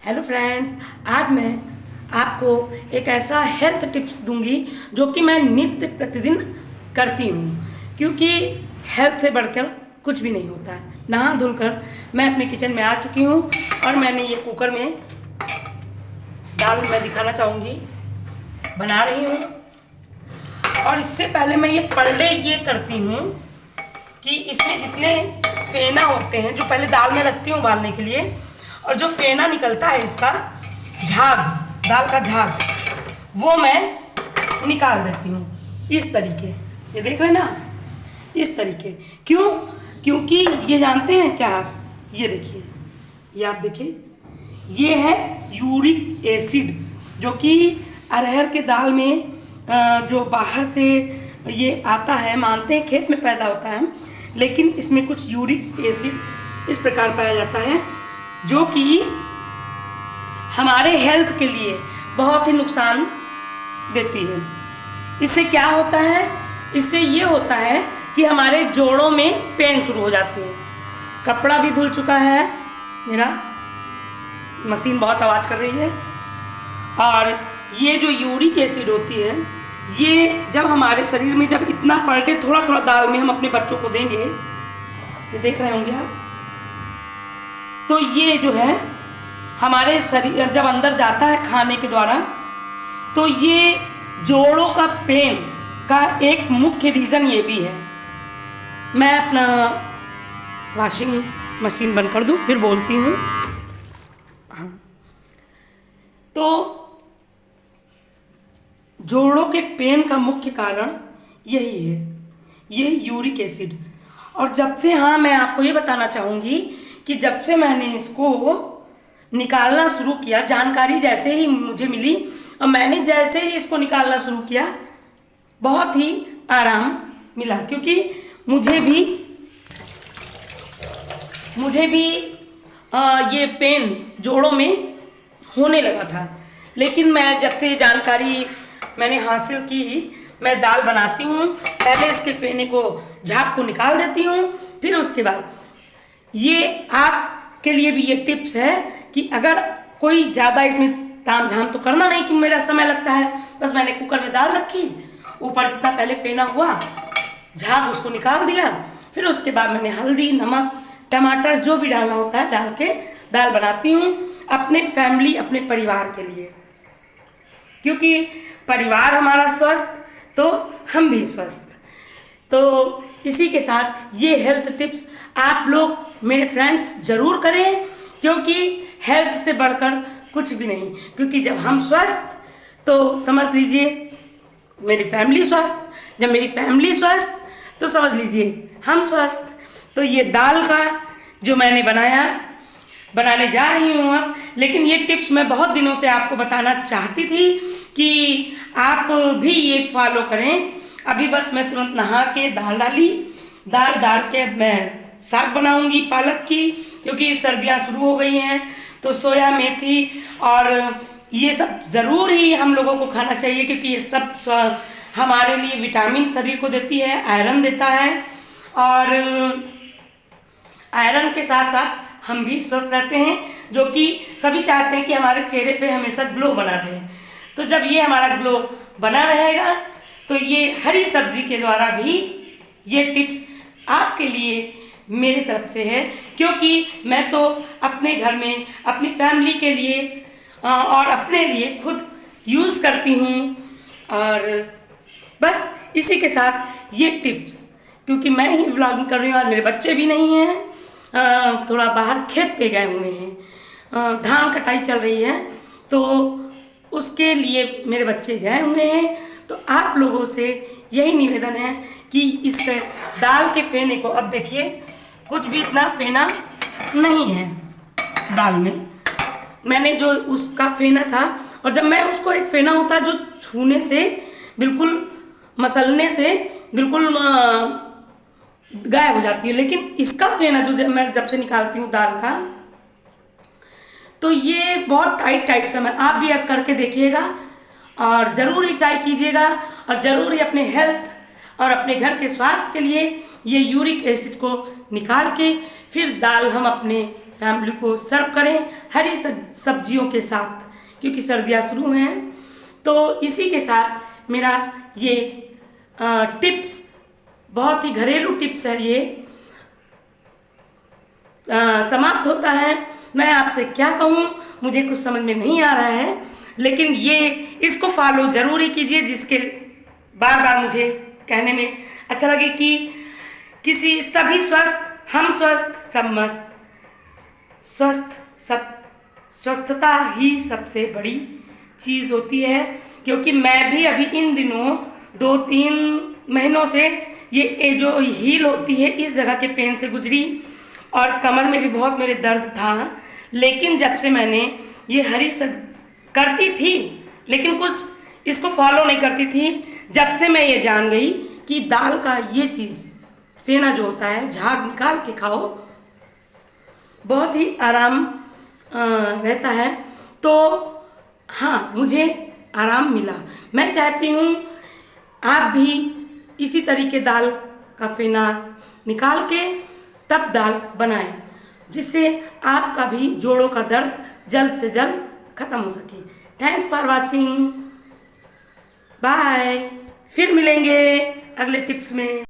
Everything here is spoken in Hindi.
हेलो फ्रेंड्स, आज मैं आपको एक ऐसा हेल्थ टिप्स दूंगी जो कि मैं नित्य प्रतिदिन करती हूँ, क्योंकि हेल्थ से बढ़कर कुछ भी नहीं होता है। नहा धुलकर मैं अपने किचन में आ चुकी हूँ और मैंने ये कुकर में दाल मैं दिखाना चाहूँगी बना रही हूँ। और इससे पहले मैं ये पर डे ये करती हूँ कि इसमें जितने फेना होते हैं जो पहले दाल में रखती हूँ उबालने के लिए, और जो फेना निकलता है इसका झाग, दाल का झाग, वो मैं निकाल देती हूँ इस तरीके। ये देख रहे हैं ना, इस तरीके। क्यों? क्योंकि ये जानते हैं क्या आप, ये देखिए, ये आप देखिए, ये है यूरिक एसिड, जो कि अरहर के दाल में जो बाहर से ये आता है, मानते हैं खेत में पैदा होता है, लेकिन इसमें कुछ यूरिक एसिड इस प्रकार पाया जाता है जो कि हमारे हेल्थ के लिए बहुत ही नुकसान देती है। इससे क्या होता है? इससे ये होता है कि हमारे जोड़ों में पेन शुरू हो जाती है। कपड़ा भी धुल चुका है मेरा, मशीन बहुत आवाज़ कर रही है। और ये जो यूरिक एसिड होती है, ये जब हमारे शरीर में जब इतना पर डे थोड़ा थोड़ा दाल में हम अपने बच्चों को देंगे, ये देख रहे होंगे आप, तो ये जो है हमारे शरीर जब अंदर जाता है खाने के द्वारा, तो ये जोड़ों का पेन का एक मुख्य रीज़न ये भी है। मैं अपना वॉशिंग मशीन बंद कर दूँ फिर बोलती हूँ। हाँ, तो जोड़ों के पेन का मुख्य कारण यही है, ये यूरिक एसिड। और जब से, हाँ, मैं आपको ये बताना चाहूँगी कि जब से मैंने इसको निकालना शुरू किया, जानकारी जैसे ही मुझे मिली और मैंने जैसे ही इसको निकालना शुरू किया, बहुत ही आराम मिला। क्योंकि मुझे भी ये पेन जोड़ों में होने लगा था। लेकिन मैं जब से जानकारी मैंने हासिल की, मैं दाल बनाती हूँ, पहले इसके फेने को, झाग को निकाल देती हूँ, फिर उसके बाद ये आपके लिए भी ये टिप्स है कि अगर कोई ज़्यादा इसमें ताम झाम तो करना नहीं कि मेरा समय लगता है, बस मैंने कुकर में दाल रखी, ऊपर जितना पहले फेना हुआ झाग उसको निकाल दिया, फिर उसके बाद मैंने हल्दी, नमक, टमाटर जो भी डालना होता है डाल के दाल बनाती हूँ अपने फैमिली, अपने परिवार के लिए। क्योंकि परिवार हमारा स्वस्थ तो हम भी स्वस्थ। तो इसी के साथ ये हेल्थ टिप्स आप लोग मेरे फ्रेंड्स ज़रूर करें, क्योंकि हेल्थ से बढ़कर कुछ भी नहीं। क्योंकि जब हम स्वस्थ तो समझ लीजिए मेरी फैमिली स्वस्थ, जब मेरी फैमिली स्वस्थ तो समझ लीजिए हम स्वस्थ। तो ये दाल का जो मैंने बनाने जा रही हूँ अब, लेकिन ये टिप्स मैं बहुत दिनों से आपको बताना चाहती थी कि आप भी ये फॉलो करें। अभी बस मैं तुरंत नहा के दाल डाली, दाल डाल के मैं साग बनाऊंगी पालक की, क्योंकि सर्दियाँ शुरू हो गई हैं। तो सोया, मेथी और ये सब ज़रूर ही हम लोगों को खाना चाहिए, क्योंकि ये सब हमारे लिए विटामिन शरीर को देती है, आयरन देता है, और आयरन के साथ साथ हम भी स्वस्थ रहते हैं, जो कि सभी चाहते हैं कि हमारे चेहरे पे हमेशा ग्लो बना रहे। तो जब ये हमारा ग्लो बना रहेगा तो ये हरी सब्जी के द्वारा भी ये टिप्स आपके लिए मेरी तरफ से है। क्योंकि मैं तो अपने घर में अपनी फैमिली के लिए और अपने लिए खुद यूज़ करती हूँ। और बस इसी के साथ ये टिप्स, क्योंकि मैं ही व्लॉगिंग कर रही हूँ और मेरे बच्चे भी नहीं हैं, थोड़ा बाहर खेत पे गए हुए हैं, धान कटाई चल रही है, तो उसके लिए मेरे बच्चे गए हुए हैं। तो आप लोगों से यही निवेदन है कि इस दाल के फेने को, अब देखिए कुछ भी इतना फेना नहीं है दाल में, मैंने जो उसका फेना था, और जब मैं उसको, एक फेना होता है जो छूने से बिल्कुल, मसलने से बिल्कुल गायब हो जाती है, लेकिन इसका फेना जो मैं जब से निकालती हूँ दाल का, तो ये बहुत टाइट सा, मैं आप भी करके देखिएगा और ज़रूर ही ट्राई कीजिएगा, और ज़रूर ही अपने हेल्थ और अपने घर के स्वास्थ्य के लिए ये यूरिक एसिड को निकाल के फिर दाल हम अपने फैमिली को सर्व करें हरी सब्जियों के साथ, क्योंकि सर्दियाँ शुरू हैं। तो इसी के साथ मेरा ये टिप्स, बहुत ही घरेलू टिप्स है ये, समाप्त होता है। मैं आपसे क्या कहूँ, मुझे कुछ समझ में नहीं आ रहा है, लेकिन ये इसको फॉलो जरूर ही कीजिए, जिसके बार बार मुझे कहने में अच्छा लगे कि किसी सभी स्वस्थ, हम स्वस्थ, सब मस्त, स्वस्थता ही सबसे बड़ी चीज़ होती है। क्योंकि मैं भी अभी इन दिनों 2-3 महीनों से ये जो हील होती है इस जगह के पेन से गुजरी, और कमर में भी बहुत मेरे दर्द था। लेकिन जब से मैंने ये हरी करती थी, लेकिन कुछ इसको फॉलो नहीं करती थी, जब से मैं ये जान गई कि दाल का ये चीज़ फेना जो होता है, झाग निकाल के खाओ, बहुत ही आराम रहता है। तो हाँ, मुझे आराम मिला। मैं चाहती हूँ आप भी इसी तरीके दाल का फेना निकाल के तब दाल बनाएं, जिससे आपका भी जोड़ों का दर्द जल्द से जल्द खत्म हो सके। Thanks for watching, bye. फिर मिलेंगे अगले टिप्स में।